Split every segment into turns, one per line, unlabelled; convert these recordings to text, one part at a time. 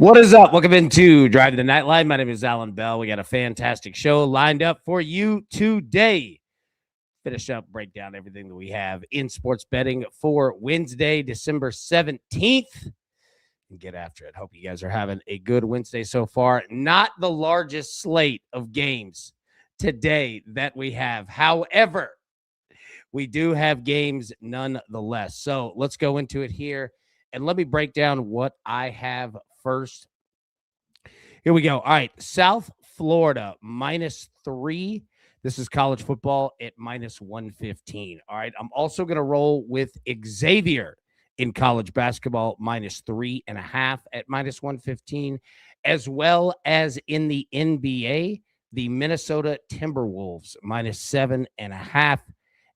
What is up? Welcome into Driving The Nightline. My name is Alan Bell. We got a fantastic show lined up for you today. Finish up, break down everything that we have in sports betting for Wednesday, December 17th. And get after it. Hope you guys are having a good Wednesday so far. Not the largest slate of games today that we have. However, we do have games nonetheless. So let's go into it here. And let me break down what I have first. Here we go. All right. South Florida -3. This is college football at -115. All right. I'm also going to roll with Xavier in college basketball -3.5 at -115, as well as in the NBA, the Minnesota Timberwolves -7.5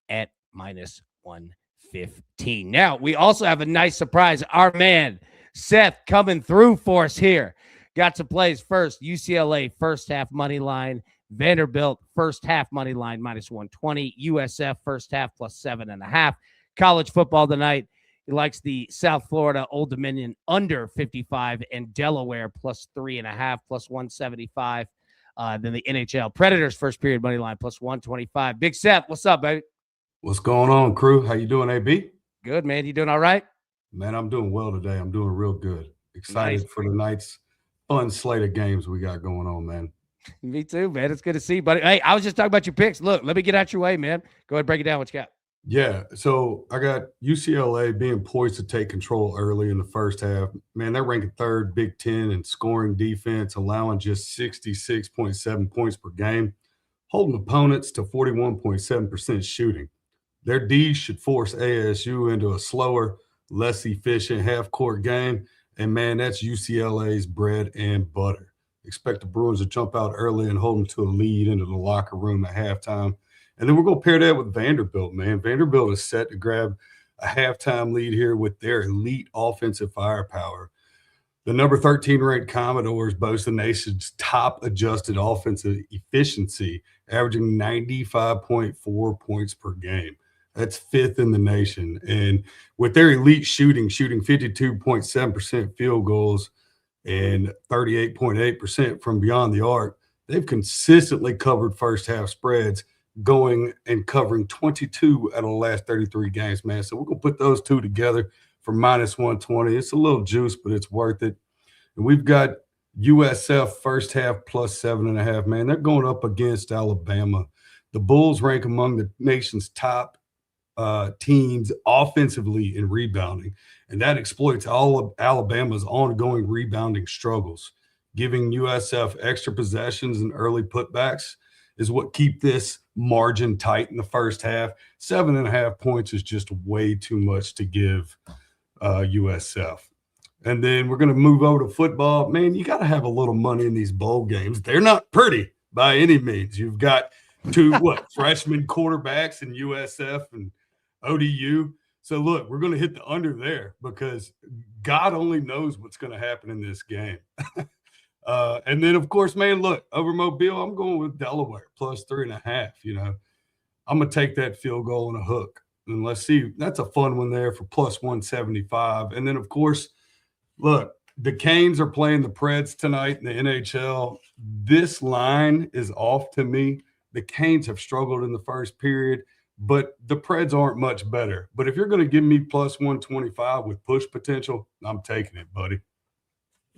at -115. Now, we also have a nice surprise. Our man, Seth, coming through for us here. Got some plays first. UCLA first half money line. Vanderbilt first half money line -120. USF first half +7.5. College football tonight. He likes the South Florida Old Dominion under 55 and Delaware +3.5 +175. Then the NHL Predators first period money line +125. Big Seth, what's up, baby?
What's going on, crew? How you doing, AB?
Good, man. You doing all right?
Man, I'm doing well today. I'm doing real good. Excited
Nice.
for tonight's fun slate of games we got going on, man.
Me too, man. It's good to see you, buddy. Hey, I was just talking about your picks. Look, let me get out your way, man. Go ahead and break it down. What you got?
Yeah, so I got UCLA being poised to take control early in the first half. Man, they're ranking third Big Ten in scoring defense, allowing just 66.7 points per game, holding opponents to 41.7% shooting. Their D should force ASU into a slower, less efficient half-court game. And, man, that's UCLA's bread and butter. Expect the Bruins to jump out early and hold them to a lead into the locker room at halftime. And then we're going to pair that with Vanderbilt, man. Vanderbilt is set to grab a halftime lead here with their elite offensive firepower. The number 13 ranked Commodores boast the nation's top adjusted offensive efficiency, averaging 95.4 points per game. That's fifth in the nation. And with their elite shooting 52.7% field goals and 38.8% from beyond the arc, they've consistently covered first half spreads, going and covering 22 out of the last 33 games, man. So we're going to put those two together for -120. It's a little juice, but it's worth it. And we've got USF first half +7.5, man. They're going up against Alabama. The Bulls rank among the nation's top teams offensively in rebounding, and that exploits all of Alabama's ongoing rebounding struggles. Giving USF extra possessions and early putbacks is what keep this margin tight in the first half. 7.5 points is just way too much to give USF. And then we're going to move over to football. Man, you got to have a little money in these bowl games. They're not pretty by any means. You've got two freshman quarterbacks in USF and ODU. So look, we're going to hit the under there because God only knows what's going to happen in this game. And then, of course, man, look, over Mobile, I'm going with Delaware +3.5. You know, I'm going to take that field goal and a hook. And let's see, that's a fun one there for +175. And then, of course, look, the Canes are playing the Preds tonight in the NHL. This line is off to me. The Canes have struggled in the first period, but the Preds aren't much better. But if you're going to give me +125 with push potential, I'm taking it, buddy.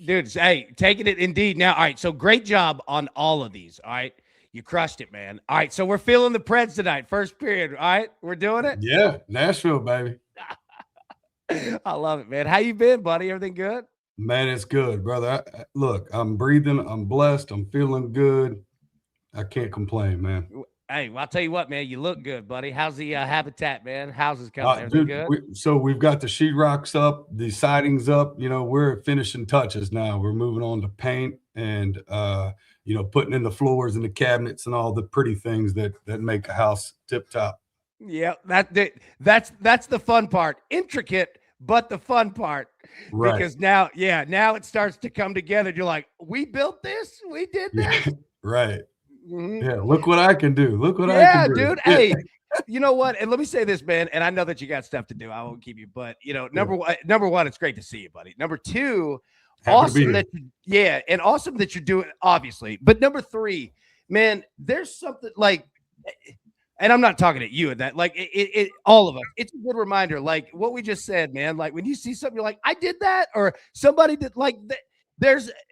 Dude, hey, taking it indeed. Now, all right, so great job on all of these, all right? You crushed it, man. All right, so we're feeling the Preds tonight, first period, all right? We're doing it?
Yeah, Nashville, baby.
I love it, man. How you been, buddy? Everything good?
Man, it's good, brother. Look, I'm breathing. I'm blessed. I'm feeling good. I can't complain, man.
Hey, well, I'll tell you what, man. You look good, buddy. How's the habitat, man? Houses coming? Everything good?
So we've got the sheetrocks up, the sidings up. You know, we're finishing touches now. We're moving on to paint and, putting in the floors and the cabinets and all the pretty things that make a house tip top.
Yeah, that's the fun part. Intricate, but the fun part.
Right.
Because now it starts to come together. You're like, we built this? We did this?
Yeah, right.
Mm-hmm.
Yeah, look what I can do. Look what I can do.
Dude. Hey, you know what? And let me say this, man. And I know that you got stuff to do. I won't keep you, but number one, it's great to see you, buddy. Number two, Awesome that and awesome that you're doing, obviously. But number 3, man, there's something like, and I'm not talking at you at that, like it all of us. It's a good reminder, like what we just said, man. Like when you see something, you're like, I did that, or somebody did like that.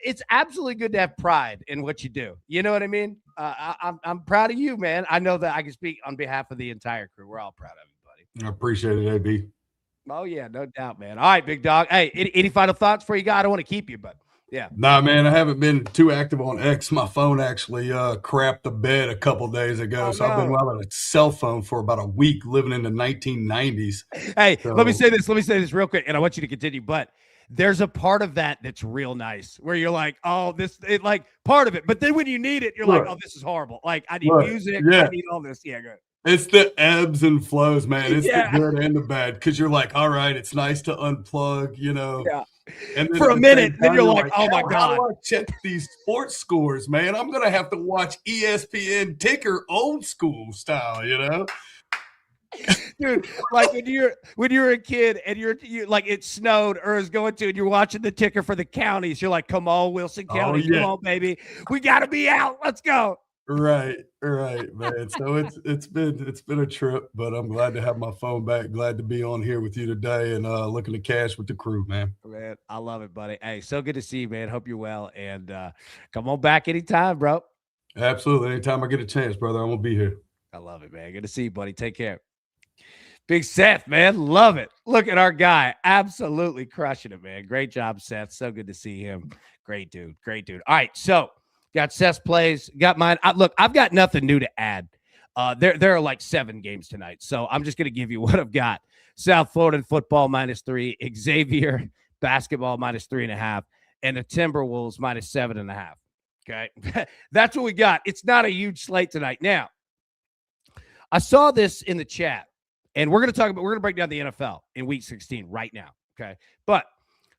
It's absolutely good to have pride in what you do. You know what I mean? I'm proud of you, man. I know that I can speak on behalf of the entire crew. We're all proud of you, buddy.
I appreciate it, AB.
Oh yeah, no doubt, man. All right, big dog. Hey, any final thoughts before you go? I don't want to keep you, but yeah.
Nah, man, I haven't been too active on X. My phone actually crapped the bed a couple days ago. I've been without a cell phone for about a week, living in the 1990s.
Hey, let me say this real quick, and I want you to continue. But there's a part of that that's real nice, where you're like, oh, like part of it. But then when you need it, you're like, oh, this is horrible. Like I need music. Yeah. I need all this. Yeah, good.
It's the ebbs and flows, man. It's the good and the bad, because you're like, all right, it's nice to unplug,
Yeah.
And then
for a minute, then you're like, oh my God.
How do I check these sports scores, man? I'm going to have to watch ESPN ticker old school style,
Dude, like when you're a kid and you like it snowed or is going to, and you're watching the ticker for the counties, you're like, come on, Wilson County, come on, baby. We got to be out. Let's go.
Right, man. So it's been a trip, but I'm glad to have my phone back. Glad to be on here with you today and looking to cash with the crew, man.
Man, I love it, buddy. Hey, so good to see you, man. Hope you're well, and come on back anytime, bro.
Absolutely, anytime I get a chance, brother, I'm gonna be here.
I love it, man. Good to see you, buddy. Take care. Big Seth, man. Love it. Look at our guy. Absolutely crushing it, man. Great job, Seth. So good to see him. Great dude. All right, so got Seth's plays, got mine. Look, I've got nothing new to add. There are like 7 games tonight, so I'm just going to give you what I've got. South Florida football -3, Xavier basketball -3.5, and the Timberwolves -7.5. Okay, that's what we got. It's not a huge slate tonight. Now, I saw this in the chat, and we're going to break down the NFL in Week 16 right now. Okay, but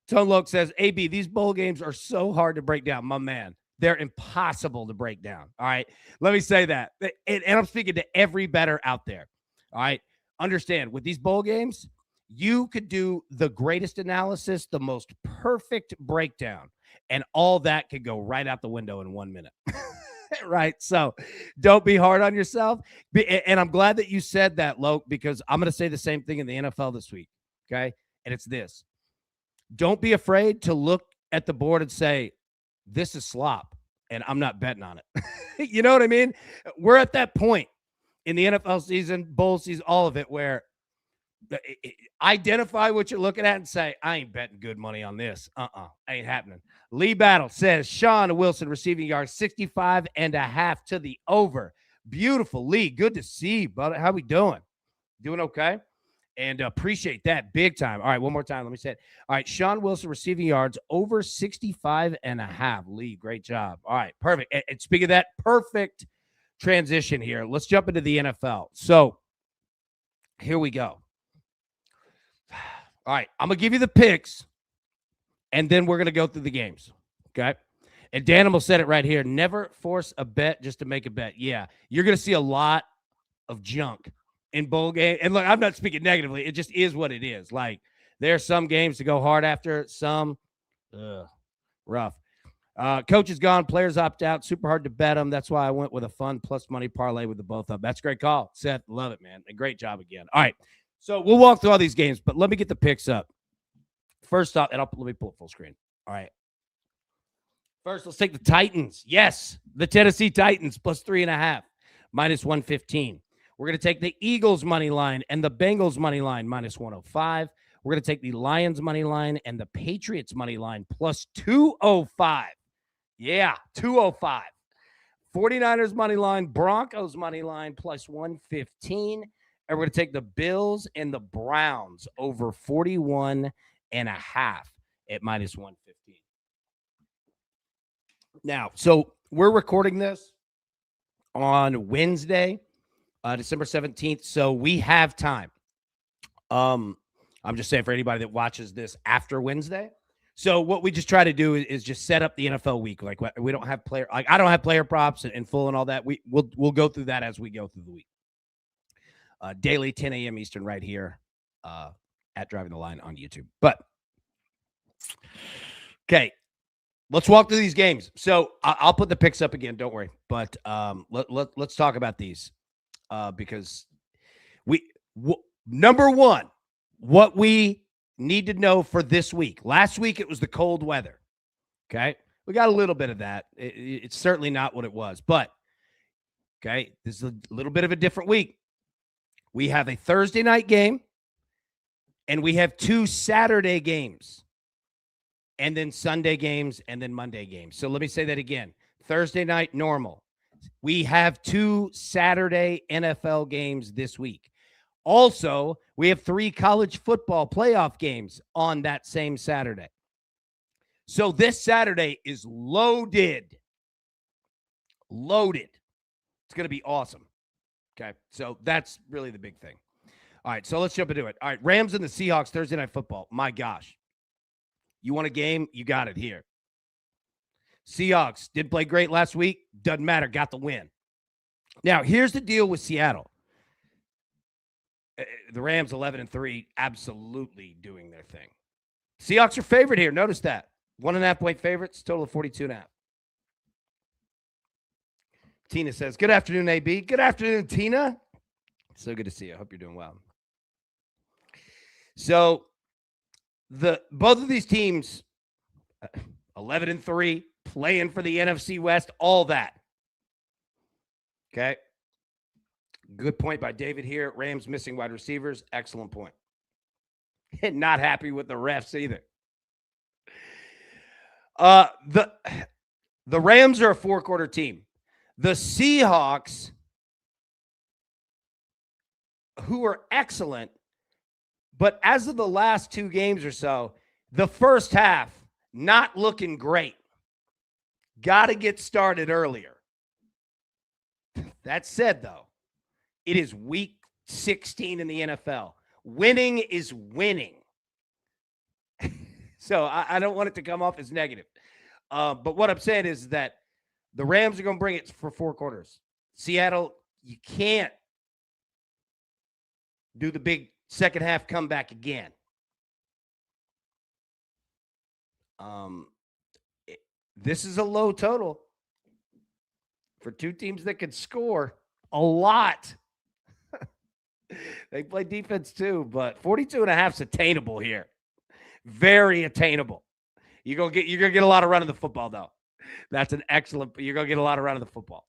Tone Loke says, AB, these bowl games are so hard to break down, my man. They're impossible to break down. All right. Let me say that. And I'm speaking to every bettor out there. All right. Understand, with these bowl games, you could do the greatest analysis, the most perfect breakdown, and all that could go right out the window in 1 minute. Right. So don't be hard on yourself. And I'm glad that you said that, Loke, because I'm going to say the same thing in the NFL this week. Okay. And it's this. Don't be afraid to look at the board and say, this is slop, and I'm not betting on it. You know what I mean? We're at that point in the NFL season, bowl season, all of it, where identify what you're looking at and say, I ain't betting good money on this. Ain't happening. Lee Battle says, Sean Wilson receiving yards 65.5 to the over. Beautiful, Lee. Good to see you, brother. How we doing? Doing okay? And appreciate that big time. All right, one more time. Let me say it. All right, Sean Wilson receiving yards over 65.5. Lee, great job. All right, perfect. And speaking of that, perfect transition here. Let's jump into the NFL. So here we go. All right, I'm going to give you the picks, and then we're going to go through the games, okay? And Danimal said it right here. Never force a bet just to make a bet. Yeah, you're going to see a lot of junk in bowl game. And look, I'm not speaking negatively. It just is what it is. Like, there are some games to go hard after, some rough. Coach is gone. Players opt out. Super hard to bet them. That's why I went with a fun plus money parlay with the both of them. That's a great call, Seth. Love it, man. A great job again. All right, so we'll walk through all these games, but let me get the picks up. First off, and let me pull it full screen. All right. First, let's take the Titans. Yes, the Tennessee Titans plus 3.5, -115. We're going to take the Eagles money line and the Bengals money line -105. We're going to take the Lions money line and the Patriots money line plus 205. Yeah, 205. 49ers money line, Broncos money line plus 115. And we're going to take the Bills and the Browns over 41.5 at -115. Now, so we're recording this on Wednesday, December 17th. So we have time. I'm just saying for anybody that watches this after Wednesday. So what we just try to do is just set up the NFL week. Like we don't have I don't have player props and full and all that. We'll go through that as we go through the week. Daily 10 a.m. Eastern right here at Driving the Line on YouTube. But okay, let's walk through these games. So I'll put the picks up again. Don't worry. But let's talk about these because number one, what we need to know for this week. Last week, it was the cold weather. Okay. We got a little bit of that. It's certainly not what it was. But, okay, this is a little bit of a different week. We have a Thursday night game, and we have 2 Saturday games, and then Sunday games, and then Monday games. So let me say that again. Thursday night, normal. We have 2 Saturday NFL games this week. Also, we have 3 college football playoff games on that same Saturday. So this Saturday is loaded. Loaded. It's going to be awesome. Okay, so that's really the big thing. All right, so let's jump into it. All right, Rams and the Seahawks, Thursday Night Football. My gosh. You want a game? You got it here. Seahawks did play great last week. Doesn't matter. Got the win. Now, here's the deal with Seattle. The Rams 11-3, absolutely doing their thing. Seahawks are favored here. Notice that. 1.5-point favorites, total of 42.5. Tina says, good afternoon, AB. Good afternoon, Tina. So good to see you. I hope you're doing well. So both of these teams, 11-3, playing for the NFC West, all that. Okay. Good point by David here. Rams missing wide receivers. Excellent point. And not happy with the refs either. The Rams are a 4-quarter team. The Seahawks, who are excellent, but as of the last 2 games or so, the first half, not looking great. Got to get started earlier. That said, though, it is week 16 in the NFL. Winning is winning. So I don't want it to come off as negative. But what I'm saying is that the Rams are going to bring it for 4 quarters. Seattle, you can't do the big second half comeback again. This is a low total for 2 teams that can score a lot. They play defense too, but 42.5 is attainable here. Very attainable. You're gonna get a lot of run of the football, though. That's an excellent. You're gonna get a lot of run of the football.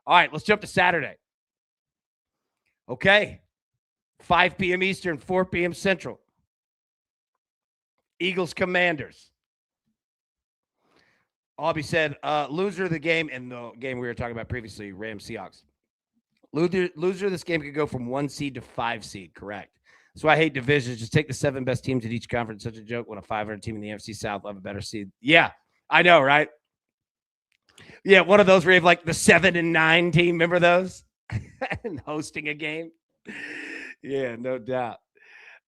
All right, let's jump to Saturday. Okay, 5 p.m. Eastern, 4 p.m. Central. Eagles Commanders. Albie said, loser of the game, and the game we were talking about previously, Rams Seahawks. Loser of this game could go from 1 seed to 5 seed, correct. That's why I hate divisions. Just take the 7 best teams in each conference. Such a joke when a 500 team in the NFC South will have a better seed. Yeah, I know, right? Yeah, one of those where you have like the 7 and 9 team. Remember those? And hosting a game. Yeah, no doubt.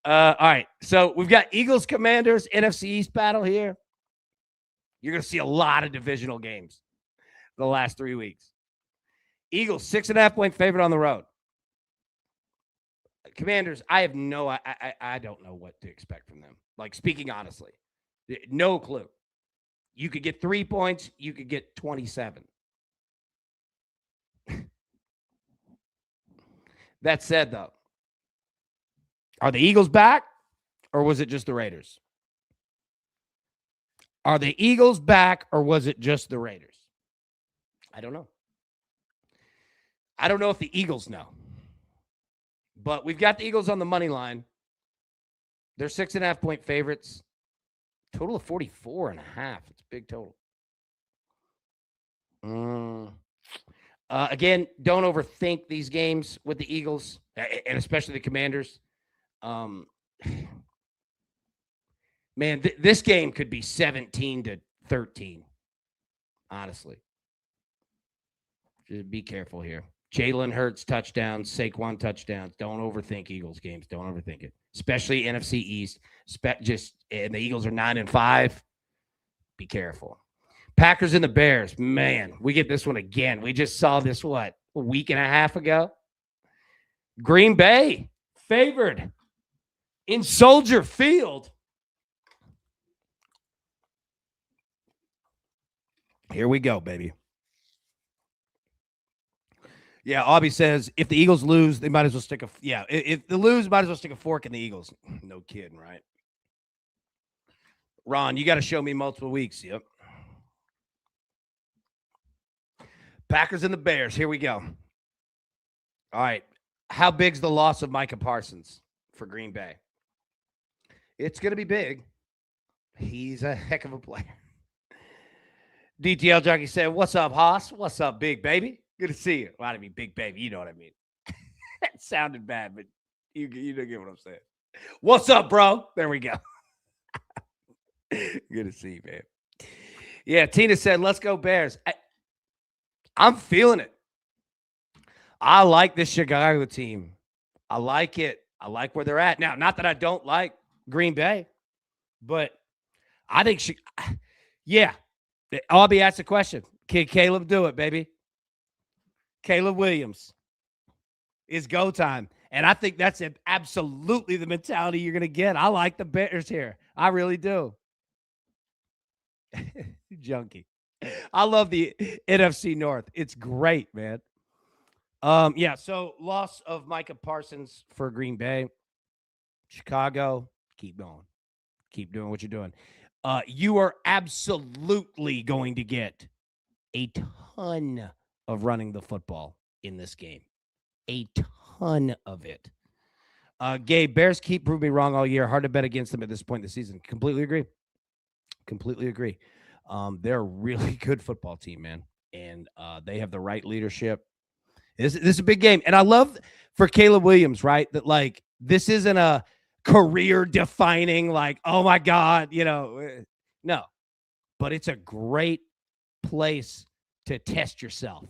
All right, so we've got Eagles Commanders NFC East battle here. You're going to see a lot of divisional games the last 3 weeks. Eagles 6.5-point favorite on the road. Commanders, I have I don't know what to expect from them. Like, speaking honestly, no clue. You could get 3 points. You could get 27. That said, though, are the Eagles back, or was it just the Raiders? Are the Eagles back, or was it just the Raiders? I don't know. I don't know if the Eagles know. But we've got the Eagles on the money line. They're 6.5-point favorites. Total of 44.5. It's a big total. Again, don't overthink these games with the Eagles, and especially the Commanders. Man, this game could be 17-13. Honestly. Just be careful here. Jalen Hurts touchdowns, Saquon touchdowns. Don't overthink Eagles games. Don't overthink it. Especially NFC East. And the Eagles are 9-5. Be careful. Packers and the Bears. Man, we get this one again. We just saw this, a week and a half ago? Green Bay favored in Soldier Field. Here we go, baby. Yeah, Aubie says if the Eagles lose, they might as well stick a if they lose, might as well stick a fork in the Eagles. No kidding, right? Ron, you got to show me multiple weeks. Yep. Packers and the Bears. Here we go. All right. How big's the loss of Micah Parsons for Green Bay? It's going to be big. He's a heck of a player. DTL Jockey said, "What's up, Haas? What's up, big baby? Good to see you." Well, I mean, big baby. You know what I mean. That sounded bad, but you don't get what I'm saying. What's up, bro? There we go. Good to see you, man. Yeah, Tina said, "Let's go Bears." I'm feeling it. I like this Chicago team. I like it. I like where they're at. Now, not that I don't like Green Bay, but I think yeah. Aubie asked the question. Can Caleb do it, baby? Caleb Williams. It's go time. And I think that's absolutely the mentality you're going to get. I like the Bears here. I really do. Junkie. I love the NFC North. It's great, man. Yeah, so loss of Micah Parsons for Green Bay. Chicago, keep going. Keep doing what you're doing. You are absolutely going to get a ton of running the football in this game. A ton of it. Gabe, Bears keep proving me wrong all year. Hard to bet against them at this point in the season. Completely agree. Completely agree. They're a really good football team, man. And they have the right leadership. This is a big game. And I love for Caleb Williams, right, that, like, this isn't a career-defining, like, oh, my God, no. But it's a great place to test yourself.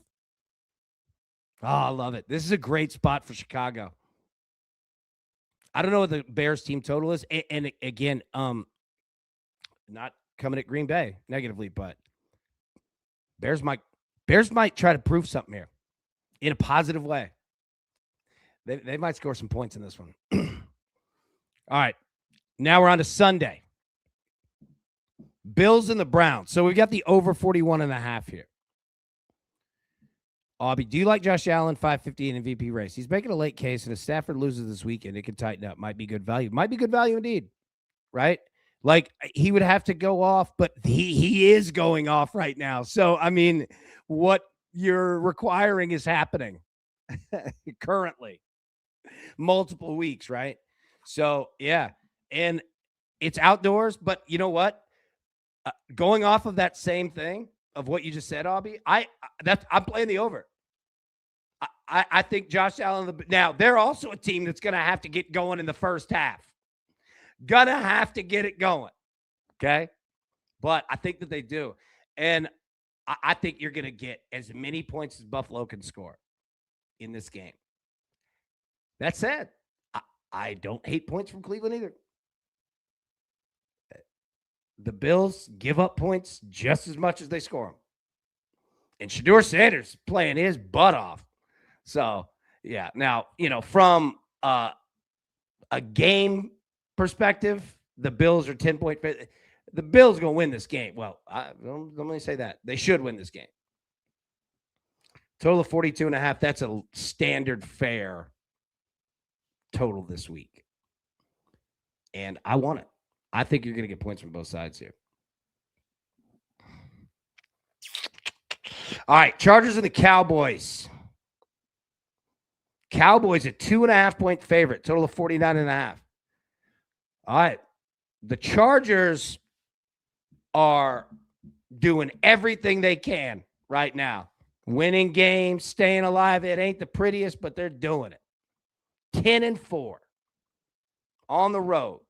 Oh, I love it. This is a great spot for Chicago. I don't know what the Bears team total is. And again, not coming at Green Bay negatively, but Bears might try to prove something here in a positive way. They might score some points in this one. All right. Now we're on to Sunday. Bills and the Browns. So we've got the over 41.5 here. Aubie, do you like Josh Allen, 550 in MVP race? He's making a late case, and if Stafford loses this weekend, it could tighten up. Might be good value. Might be good value indeed, right? Like, he would have to go off, but he is going off right now. So, I mean, what you're requiring is happening currently. Multiple weeks, right? So, yeah. And it's outdoors, but you know what? Going off of that same thing of what you just said, Aubie, I'm playing the over. I think Josh Allen, now they're also a team that's going to have to get going in the first half. Gonna have to get it going. Okay. But I think that they do. And I think you're going to get as many points as Buffalo can score in this game. That said, I don't hate points from Cleveland either. The Bills give up points just as much as they score them. And Shedeur Sanders playing his butt off. So, yeah. Now, from a game perspective, the Bills are 10-point. The Bills are going to win this game. Well, let me say that. They should win this game. Total of 42.5. That's a standard fare total this week. And I want it. I think you're going to get points from both sides here. All right, Chargers and the Cowboys. Cowboys a 2.5-point favorite, total of 49.5. All right, the Chargers are doing everything they can right now. Winning games, staying alive. It ain't the prettiest, but they're doing it. 10-4 on the road.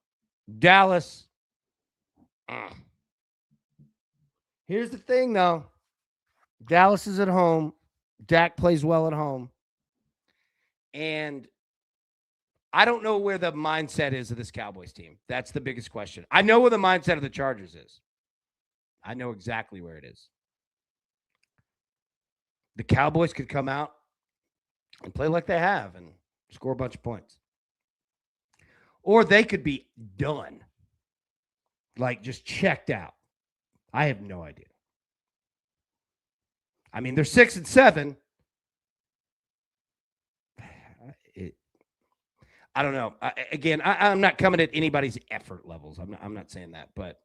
Dallas. Here's the thing, though. Dallas is at home. Dak plays well at home. And I don't know where the mindset is of this Cowboys team. That's the biggest question. I know where the mindset of the Chargers is. I know exactly where it is. The Cowboys could come out and play like they have and score a bunch of points. Or they could be done. Like, just checked out. I have no idea. I mean, they're 6-7. I don't know. I'm not coming at anybody's effort levels. I'm not saying that, but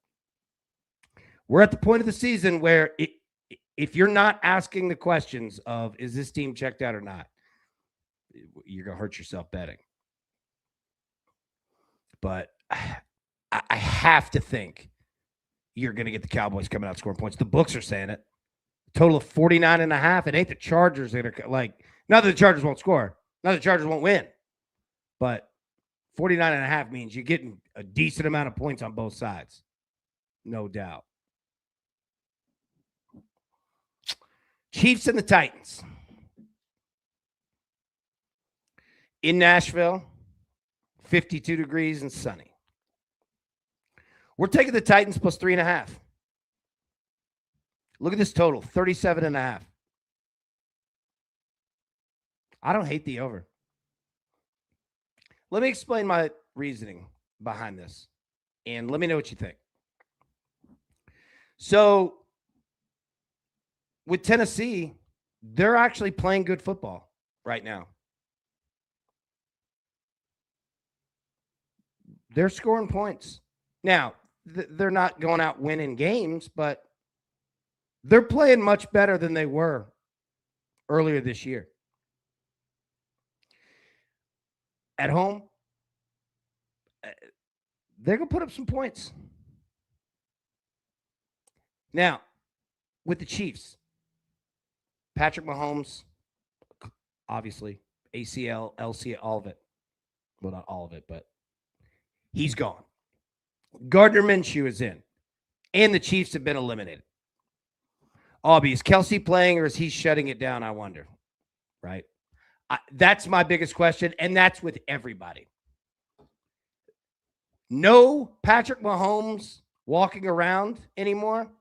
we're at the point of the season where if you're not asking the questions of is this team checked out or not, you're going to hurt yourself betting. But I have to think you're going to get the Cowboys coming out scoring points. The books are saying it. Total of 49.5. It ain't the Chargers that are like, not that the Chargers won't score, not that the Chargers won't win, but 49.5 means you're getting a decent amount of points on both sides. No doubt. Chiefs and the Titans. In Nashville, 52 degrees and sunny. We're taking the Titans plus 3.5. Look at this total, 37.5. I don't hate the over. Let me explain my reasoning behind this, and let me know what you think. So, with Tennessee, they're actually playing good football right now. They're scoring points. Now, they're not going out winning games, but they're playing much better than they were earlier this year. At home, they're going to put up some points. Now, with the Chiefs, Patrick Mahomes, obviously, ACL, LCL, all of it. Well, not all of it, but he's gone. Gardner Minshew is in, and the Chiefs have been eliminated. Aubie, is Kelsey playing or is he shutting it down? I wonder, right? That's my biggest question, and that's with everybody. No Patrick Mahomes walking around anymore.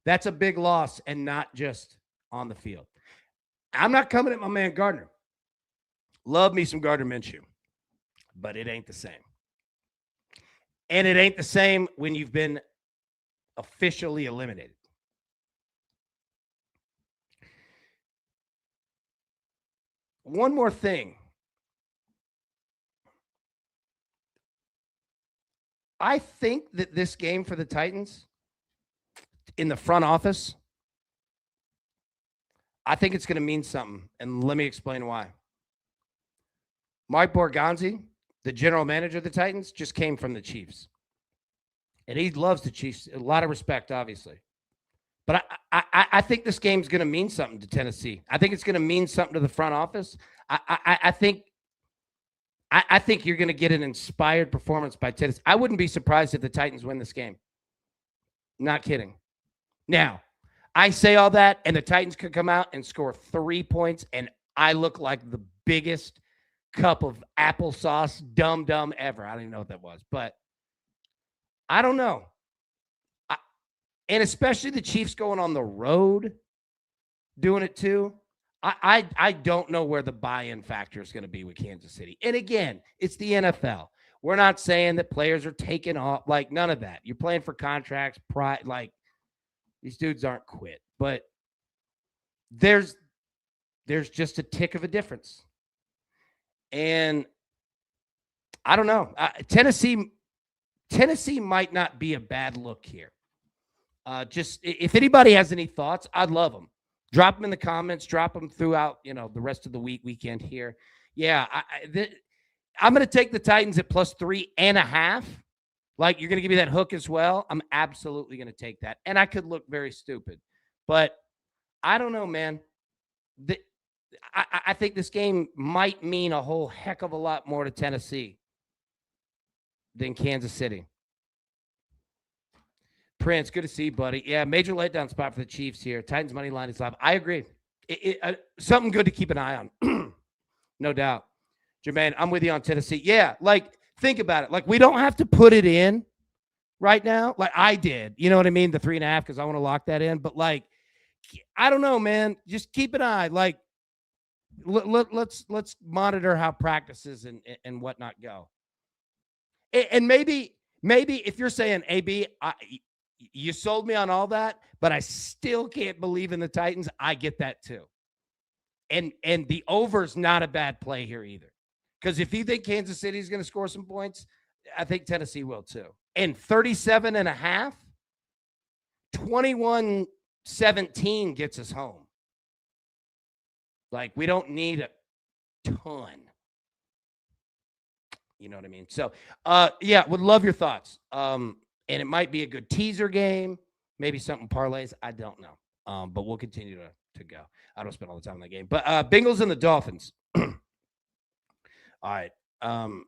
That's a big loss, and not just on the field. I'm not coming at my man Gardner. Love me some Gardner Minshew, but it ain't the same. And it ain't the same when you've been officially eliminated. One more thing. I think that this game for the Titans in the front office, I think it's going to mean something. And let me explain why. Mike Borgonzi, the general manager of the Titans, just came from the Chiefs. And he loves the Chiefs. A lot of respect, obviously. But I think this game's going to mean something to Tennessee. I think it's going to mean something to the front office. I think you're going to get an inspired performance by Tennessee. I wouldn't be surprised if the Titans win this game. Not kidding. Now, I say all that, and the Titans could come out and score 3 points, and I look like the biggest cup of applesauce dumb ever. I don't even know what that was, but I don't know. And especially the Chiefs going on the road doing it too. I don't know where the buy-in factor is going to be with Kansas City. And again, it's the NFL. We're not saying that players are taking off, like none of that. You're playing for contracts, pride, like these dudes aren't quit. But there's just a tick of a difference. And I don't know. Tennessee might not be a bad look here. Just if anybody has any thoughts, I'd love them. Drop them in the comments. Drop them throughout, the rest of the weekend here. Yeah, I'm going to take the Titans at plus 3.5. Like, you're going to give me that hook as well. I'm absolutely going to take that. And I could look very stupid. But I don't know, man. I think this game might mean a whole heck of a lot more to Tennessee than Kansas City. Prince, good to see you, buddy. Yeah, major letdown spot for the Chiefs here. Titans money line is live. I agree. Something good to keep an eye on. No doubt. Jermaine, I'm with you on Tennessee. Yeah, like, think about it. Like, we don't have to put it in right now. Like, I did. You know what I mean? The 3.5, because I want to lock that in. But, like, I don't know, man. Just keep an eye. Like, let's monitor how practices and whatnot go. And maybe if you're saying, AB, You sold me on all that, but I still can't believe in the Titans. I get that too. And the over's not a bad play here either. Because if you think Kansas City is going to score some points, I think Tennessee will too. And 37.5, 21-17 gets us home. Like, we don't need a ton. You know what I mean? So, yeah, would love your thoughts. And it might be a good teaser game, maybe something parlays. I don't know. But we'll continue to go. I don't spend all the time on that game. But Bengals and the Dolphins. All right. I'm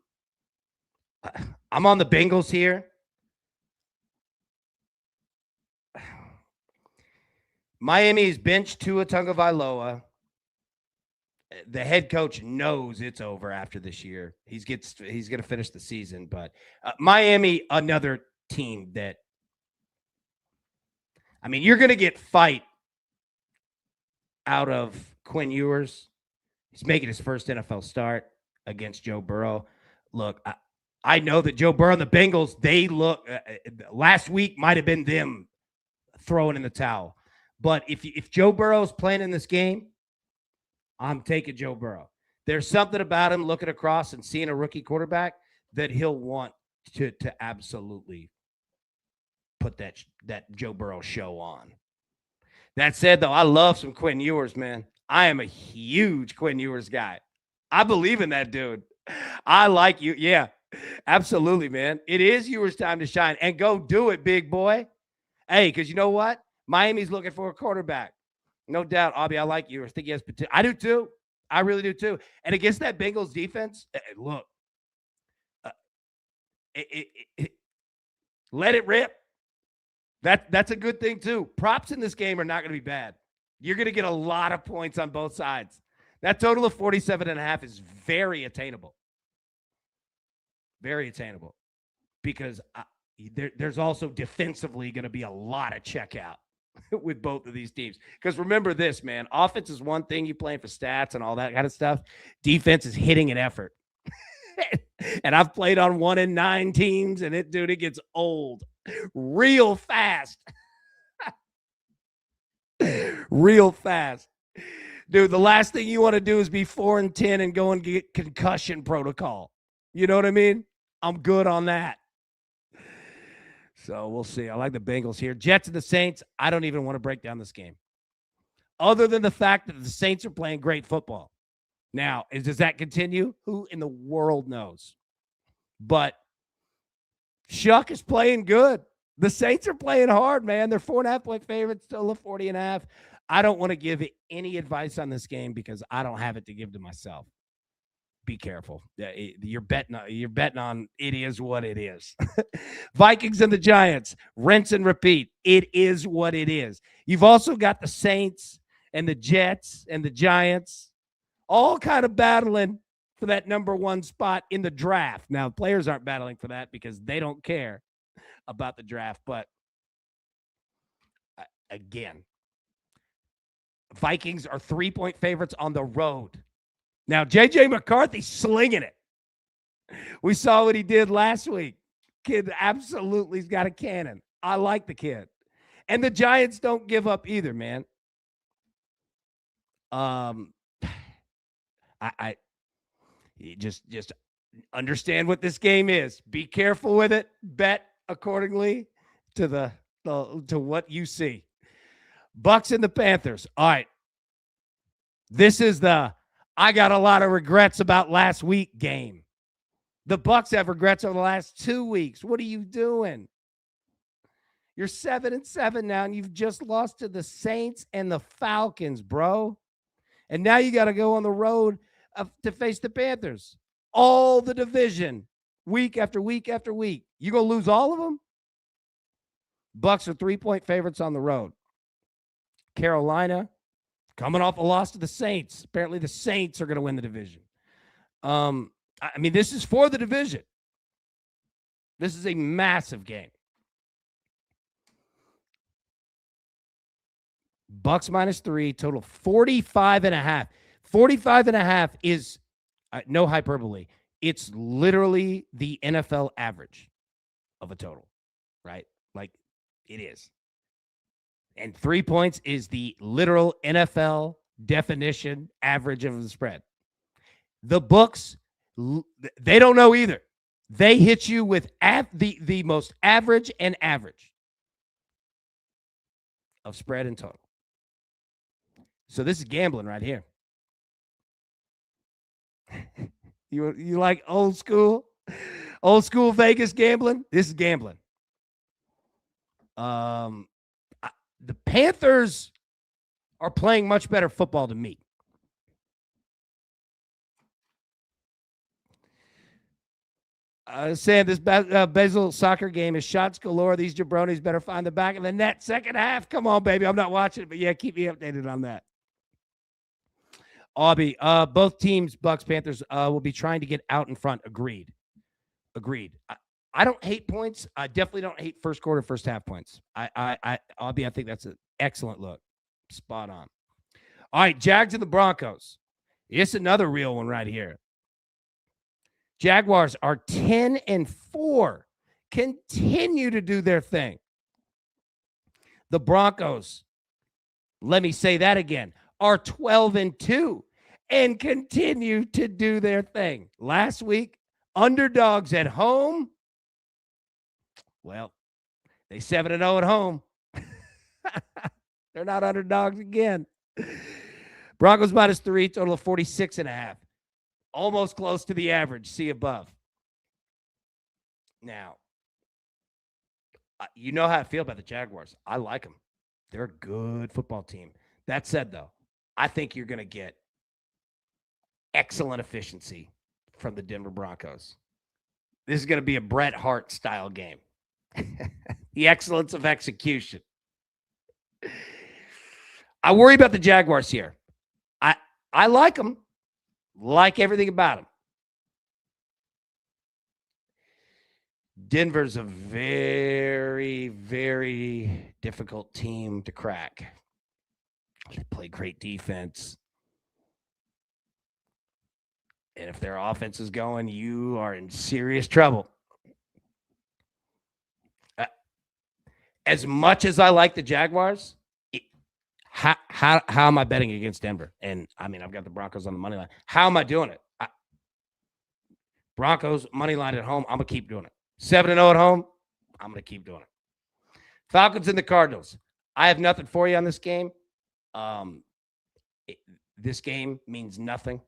on the Bengals here. Miami's benched Tua Tagovailoa. The head coach knows it's over after this year. He's going to finish the season. But Miami, another team that, I mean, you're going to get fight out of Quinn Ewers. He's making his first NFL start against Joe Burrow. Look, I know that Joe Burrow and the Bengals, they look, last week might have been them throwing in the towel. But if Joe Burrow's playing in this game, I'm taking Joe Burrow. There's something about him looking across and seeing a rookie quarterback that he'll want to absolutely put that Joe Burrow show on. That said, though, I love some Quinn Ewers, man. I am a huge Quinn Ewers guy. I believe in that dude. I like you. Yeah, absolutely, man. It is Ewers' time to shine. And go do it, big boy. Hey, because you know what? Miami's looking for a quarterback. No doubt, Abby, I like Ewers. I think he has potential. I do too. I really do too. And against that Bengals defense, look, let it rip. That's a good thing too. Props in this game are not going to be bad. You're going to get a lot of points on both sides. That total of 47.5 is very attainable. Very attainable. Because there's also defensively going to be a lot of checkout with both of these teams. Because remember this, man. Offense is one thing, you playing for stats and all that kind of stuff. Defense is hitting an effort. And I've played on 1-9 teams, and it gets old real fast. Real fast. Dude, the last thing you want to do is be 4-10 and go and get concussion protocol. You know what I mean? I'm good on that. So we'll see. I like the Bengals here. Jets and the Saints, I don't even want to break down this game. Other than the fact that the Saints are playing great football. Now, does that continue? Who in the world knows? But Shuck is playing good. The Saints are playing hard, man. They're 4.5-point favorites, still a 40.5. I don't want to give any advice on this game because I don't have it to give to myself. Be careful. You're betting on it is what it is. Vikings and the Giants, rinse and repeat. It is what it is. You've also got the Saints and the Jets and the Giants all kind of battling for that number one spot in the draft. Now, players aren't battling for that because they don't care about the draft. But again, Vikings are 3-point favorites on the road. Now, J.J. McCarthy's slinging it. We saw what he did last week. Kid absolutely's got a cannon. I like the kid. And the Giants don't give up either, man. I just understand what this game is. Be careful with it. Bet accordingly to to what you see. Bucks and the Panthers. All right. This is I got a lot of regrets about last week game. The Bucks have regrets over the last 2 weeks. What are you doing? You're 7-7 now, and you've just lost to the Saints and the Falcons, bro. And now you got to go on the road to face the Panthers. All the division, week after week after week. You going to lose all of them? Bucks are 3-point favorites on the road. Carolina, coming off a loss to the Saints. Apparently the Saints are going to win the division. I mean, this is for the division. This is a massive game. Bucks -3, total 45.5. 45.5 is no hyperbole. It's literally the NFL average of a total, right? Like It is. And 3 points is the literal NFL definition average of the spread. The books, they don't know either. They hit you with the most average and average of spread and total. So this is gambling right here. You like old school Vegas gambling? This is gambling. The Panthers are playing much better football than me. Saying this Basel soccer game is shots galore. These jabronis better find the back of the net second half. Come on, baby. I'm not watching it, but yeah, keep me updated on that. Aubie, both teams, Bucks, Panthers, will be trying to get out in front. Agreed. I don't hate points. I definitely don't hate first quarter, first half points. Aubie, I think that's an excellent look. Spot on. All right, Jags and the Broncos. It's another real one right here. Jaguars are 10-4. Continue to do their thing. The Broncos, let me say that again, are 12-2 and continue to do their thing. Last week, underdogs at home. Well, they 7-0 at home. They're not underdogs again. Broncos -3, total of 46.5. Almost close to the average. See above. Now, you know how I feel about the Jaguars. I like them. They're a good football team. That said, though, I think you're going to get excellent efficiency from the Denver Broncos. This is going to be a Bret Hart style game. The excellence of execution. I worry about the Jaguars here. I like them. Like everything about them. Denver's a very, very difficult team to crack. They play great defense. And if their offense is going, you are in serious trouble. As much as I like the Jaguars, how am I betting against Denver? And I mean, I've got the Broncos on the money line. How am I doing it? Broncos money line at home. I'm gonna keep doing it. 7-0 at home. I'm gonna keep doing it. Falcons and the Cardinals. I have nothing for you on this game. This game means nothing.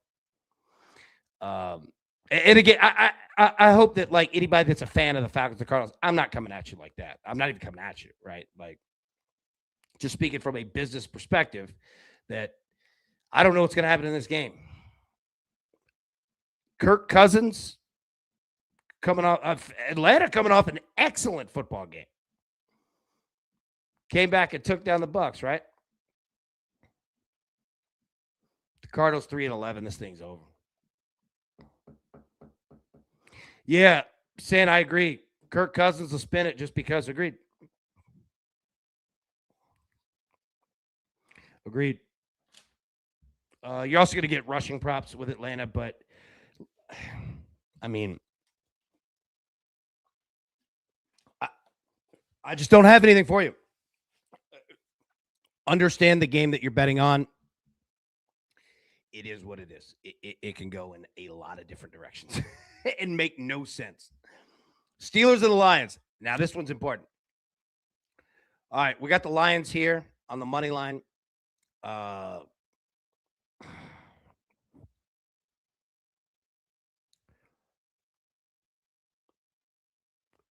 And again, I hope that like anybody that's a fan of the Falcons and Cardinals, I'm not coming at you like that. I'm not even coming at you, right? Like, just speaking from a business perspective, that I don't know what's going to happen in this game. Kirk Cousins Atlanta coming off an excellent football game. Came back and took down the Bucks, right? The Cardinals 3-11. This thing's over. Yeah, saying I agree. Kirk Cousins will spin it just because. Agreed. You're also going to get rushing props with Atlanta, but I mean, I just don't have anything for you. Understand the game that you're betting on. It is what it is. It can go in a lot of different directions and make no sense. Steelers and the Lions. Now, this one's important. All right, we got the Lions here on the money line.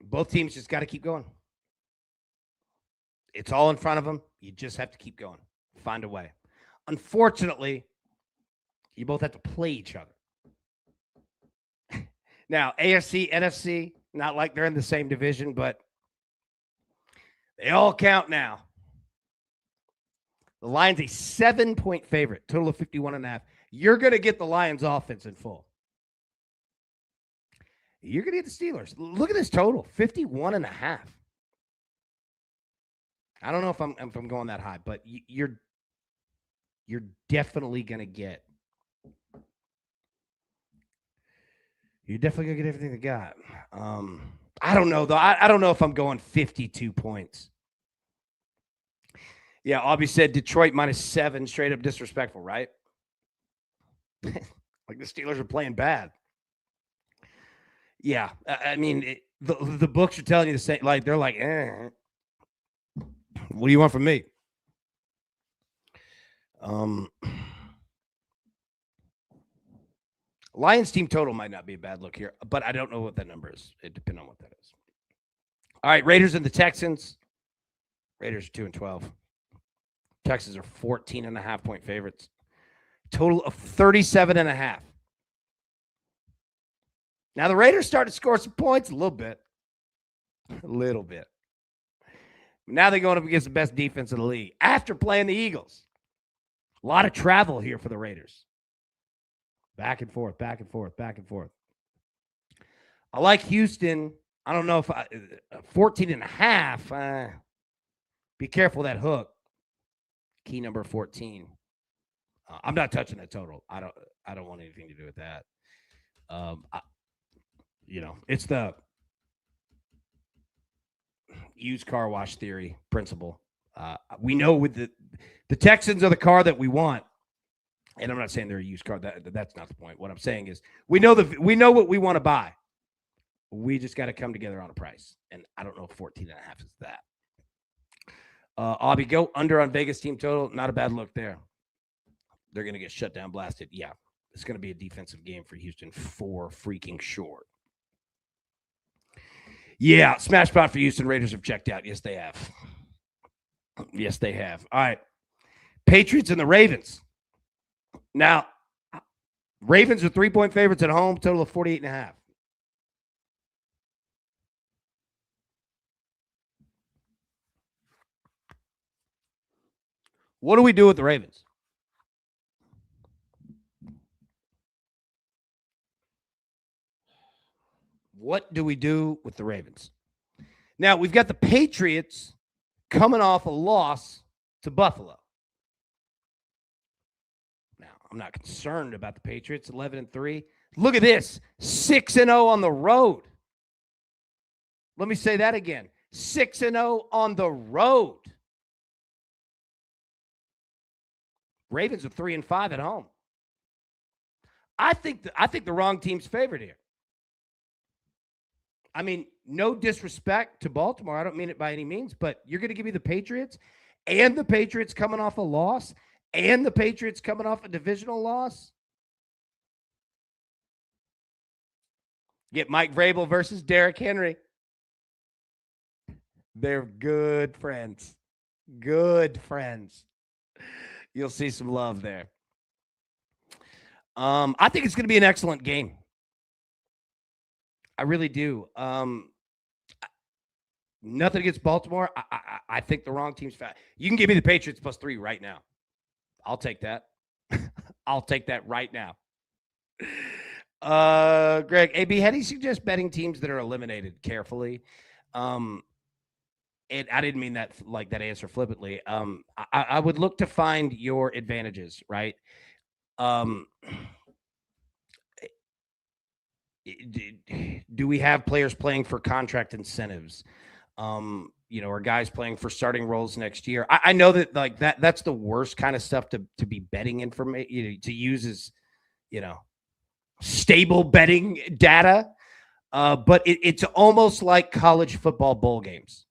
Both teams just got to keep going. It's all in front of them. You just have to keep going. Find a way. Unfortunately, you both have to play each other. Now, AFC, NFC, not like they're in the same division, but they all count now. The Lions a 7-point favorite, total of 51.5. You're going to get the Lions offense in full. You're going to get the Steelers. Look at this total, 51.5. I don't know if I'm going that high, but you're definitely going to get. You're definitely going to get everything they got. I don't know, though. I don't know if I'm going 52 points. Yeah, Aubie said Detroit -7, straight up disrespectful, right? Like the Steelers are playing bad. Yeah, I mean, the books are telling you the same. Like they're like, what do you want from me? Lions team total might not be a bad look here, but I don't know what that number is. It depends on what that is. All right, Raiders and the Texans. Raiders are 2-12. Texans are 14.5-point favorites. Total of 37.5. Now the Raiders started to score some points a little bit. Now they're going up against the best defense in the league after playing the Eagles. A lot of travel here for the Raiders. Back and forth. I like Houston. I don't know if 14.5. Be careful that hook. Key number 14. I'm not touching that total. I don't want anything to do with that. It's the used car wash theory principle. We know with the Texans are the car that we want, and I'm not saying they're a used car. That's not the point. What I'm saying is we know what we want to buy. We just got to come together on a price, and I don't know if 14.5 is that. Aubie, go under on Vegas team total. Not a bad look there. They're going to get shut down, blasted. Yeah, it's going to be a defensive game for Houston for freaking sure. Yeah, smash spot for Houston. Raiders have checked out. Yes, they have. All right. Patriots and the Ravens. Now, Ravens are 3-point favorites at home, total of 48.5. What do we do with the Ravens? What do we do with the Ravens? Now, we've got the Patriots coming off a loss to Buffalo. Now, I'm not concerned about the Patriots, 11-3. Look at this, 6-0 on the road. Let me say that again, 6-0 on the road. Ravens are 3-5 at home. I think the wrong team's favored here. I mean, no disrespect to Baltimore. I don't mean it by any means, but you're going to give me the Patriots and the Patriots coming off a loss and the Patriots coming off a divisional loss? Get Mike Vrabel versus Derrick Henry. They're good friends. Good friends. You'll see some love there. I think it's going to be an excellent game. I really do. Nothing against Baltimore. I think the wrong team's fat. You can give me the Patriots +3 right now. I'll take that. I'll take that right now. Greg, AB, how do you suggest betting teams that are eliminated carefully? And I didn't mean that like that answer flippantly. I would look to find your advantages, right? Do we have players playing for contract incentives? Or guys playing for starting roles next year? I know that like that's the worst kind of stuff to be betting information to use as, stable betting data. But it's almost like college football bowl games,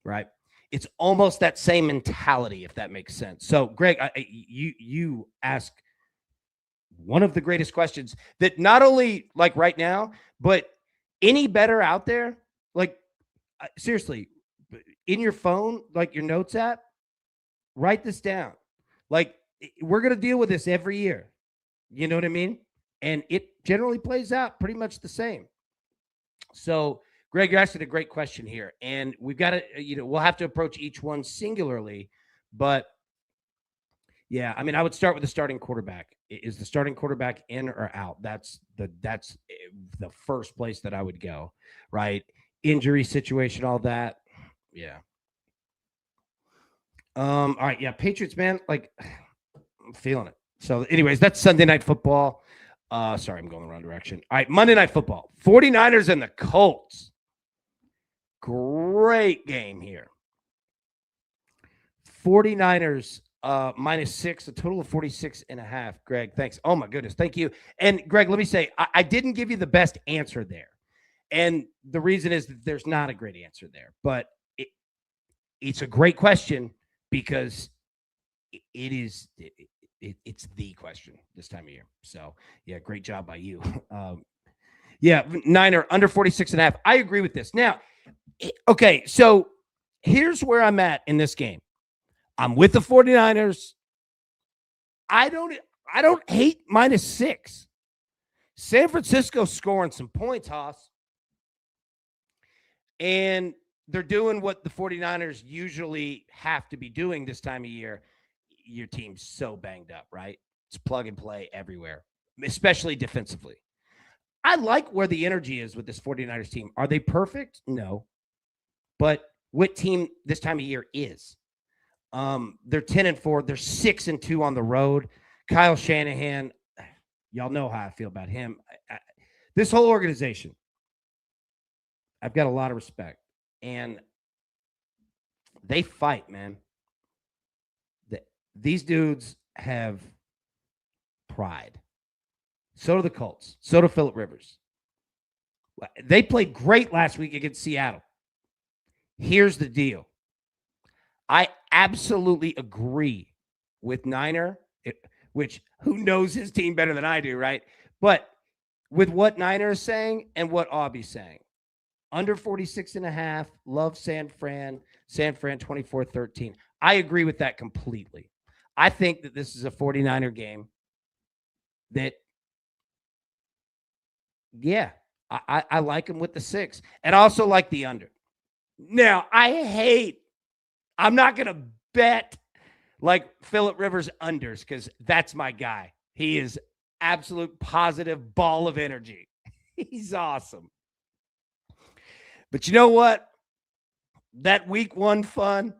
right? It's almost that same mentality, if that makes sense. So, Greg, you ask one of the greatest questions that not only like right now, but any better out there, like seriously, in your phone, like your notes app, write this down. Like we're going to deal with this every year. You know what I mean? And it generally plays out pretty much the same. So, Greg, you're asking a great question here. And we've got to, we'll have to approach each one singularly. But, yeah, I mean, I would start with the starting quarterback. Is the starting quarterback in or out? That's the first place that I would go, right? Injury situation, all that. Yeah. All right, yeah, Patriots, man, like I'm feeling it. So, anyways, that's Sunday Night Football. Sorry, I'm going the wrong direction. All right, Monday Night Football. 49ers and the Colts. Great game here. 49ers -6, a total of 46.5. Greg, thanks. Oh, my goodness. Thank you. And, Greg, let me say, I didn't give you the best answer there. And the reason is that there's not a great answer there. But it's a great question because it's the question this time of year. So, yeah, great job by you. Yeah, Niner under 46.5. I agree with this. Now, okay, so here's where I'm at in this game. I'm with the 49ers. I don't hate -6. San Francisco scoring some points, Haas. And they're doing what the 49ers usually have to be doing this time of year. Your team's so banged up, right? It's plug and play everywhere, especially defensively. I like where the energy is with this 49ers team. Are they perfect? No. But what team this time of year is? They're 10-4. They're 6-2 on the road. Kyle Shanahan, y'all know how I feel about him. This whole organization, I've got a lot of respect. And they fight, man. These dudes have pride. So do the Colts. So do Phillip Rivers. They played great last week against Seattle. Here's the deal. I absolutely agree with Niner, which who knows his team better than I do, right? But with what Niner is saying and what Aubie's saying, under 46.5, love San Fran 24-13. I agree with that completely. I think that this is a 49er game that, yeah, I like him with the 6. And I also like the under. Now, I'm not going to bet like Phillip Rivers unders because that's my guy. He is absolute positive ball of energy. He's awesome. But you know what? That week 1 fun,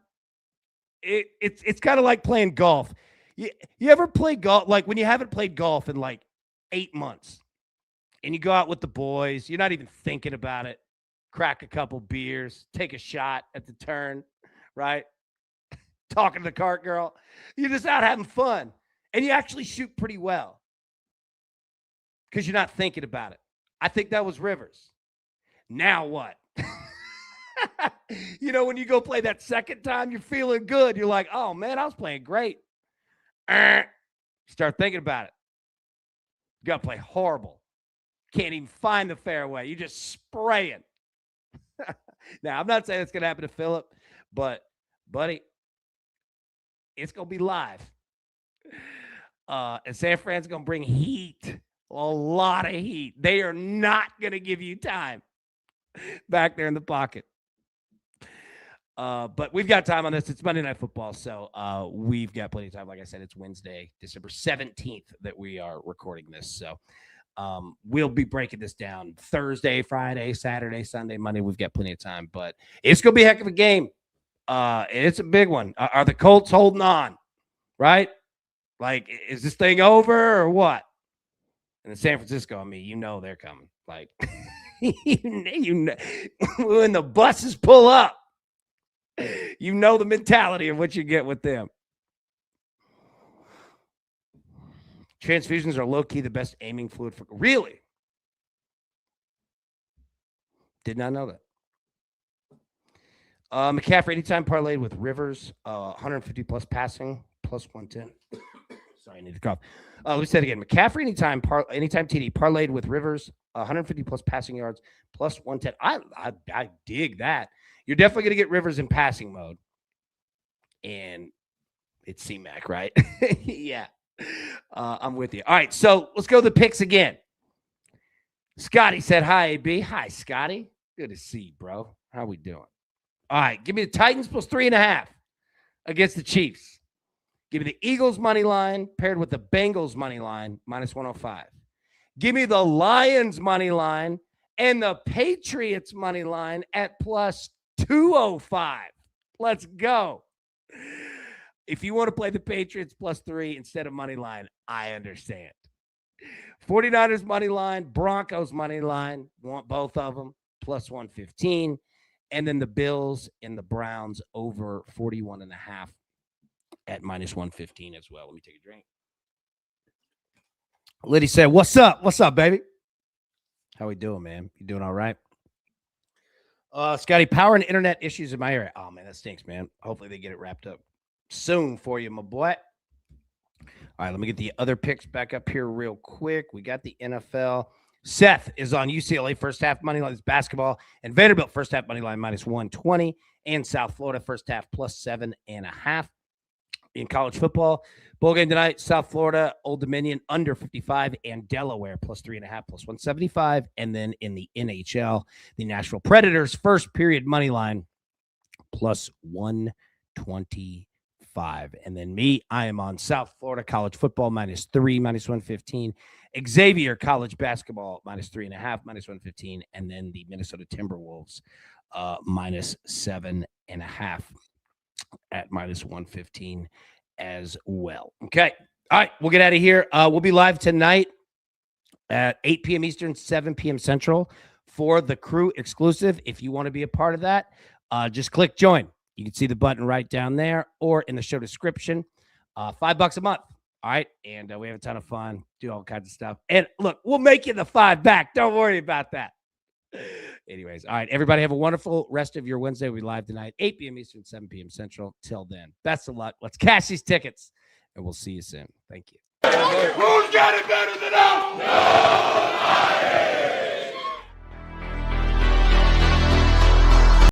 it's kind of like playing golf. You ever play golf? Like when you haven't played golf in like 8 months and you go out with the boys, you're not even thinking about it. Crack a couple beers, take a shot at the turn, right? Talking to the cart girl. You're just out having fun. And you actually shoot pretty well because you're not thinking about it. I think that was Rivers. Now what? You know, when you go play that second time, you're feeling good. You're like, oh, man, I was playing great. Start thinking about it. You got to play horrible. Can't even find the fairway. You're just spraying. Now, I'm not saying it's going to happen to Phillip, but, buddy, it's going to be live. And San Fran's going to bring heat, a lot of heat. They are not going to give you time back there in the pocket. But we've got time on this. It's Monday Night Football, so we've got plenty of time. Like I said, it's Wednesday, December 17th that we are recording this. So we'll be breaking this down Thursday, Friday, Saturday, Sunday, Monday. We've got plenty of time, but it's going to be a heck of a game. It's a big one. Are the Colts holding on, right? Like, is this thing over or what? And in San Francisco, I mean, you know they're coming. Like, you know, when the buses pull up, you know the mentality of what you get with them. Transfusions are low-key the best aiming fluid for... Really? Did not know that. McCaffrey anytime parlayed with Rivers, 150-plus passing, plus 110. Sorry, I need to cough. Let me say it again. McCaffrey anytime TD parlayed with Rivers, 150-plus passing yards, plus 110. I dig that. You're definitely going to get Rivers in passing mode. And it's C-Mac, right? Yeah. I'm with you. All right, so let's go to the picks again. Scotty said, hi, AB. Hi, Scotty. Good to see you, bro. How we doing? All right, give me the Titans plus 3.5 against the Chiefs. Give me the Eagles money line paired with the Bengals money line, minus 105. Give me the Lions money line and the Patriots money line at plus 205. Let's go. If you want to play the Patriots plus 3 instead of money line, I understand. 49ers money line, Broncos money line, want both of them, plus 115. And then the Bills and the Browns over 41.5 at -115 as well. Let me take a drink. Liddy said, "What's up? What's up, baby? How we doing, man? You doing all right?" Scotty, power and internet issues in my area. Oh man, that stinks, man. Hopefully they get it wrapped up soon for you, my boy. All right, let me get the other picks back up here real quick. We got the NFL. Seth is on UCLA first half money line. It's basketball, and Vanderbilt first half money line -120, and South Florida first half +7.5. In college football, bowl game tonight, South Florida, Old Dominion under 55, and Delaware +3.5, +175. And then in the NHL, the Nashville Predators first period money line +125. And then me, I am on South Florida college football -3, -115. Xavier college basketball -3.5, -115. And then the Minnesota Timberwolves -7.5 at -115 as well. Okay. All right. We'll get out of here. We'll be live tonight at 8 p.m. Eastern, 7 p.m. Central for the Crew exclusive. If you want to be a part of that, just click join. You can see the button right down there or in the show description. $5 a month. All right. And we have a ton of fun, do all kinds of stuff. And look, we'll make you the $5 back. Don't worry about that. Anyways, all right, everybody have a wonderful rest of your Wednesday. We'll be live tonight, 8 p.m. Eastern, 7 p.m. Central. Till then, best of luck. Let's cash these tickets, and we'll see you soon. Thank you.
Who's got it better than us? Nobody!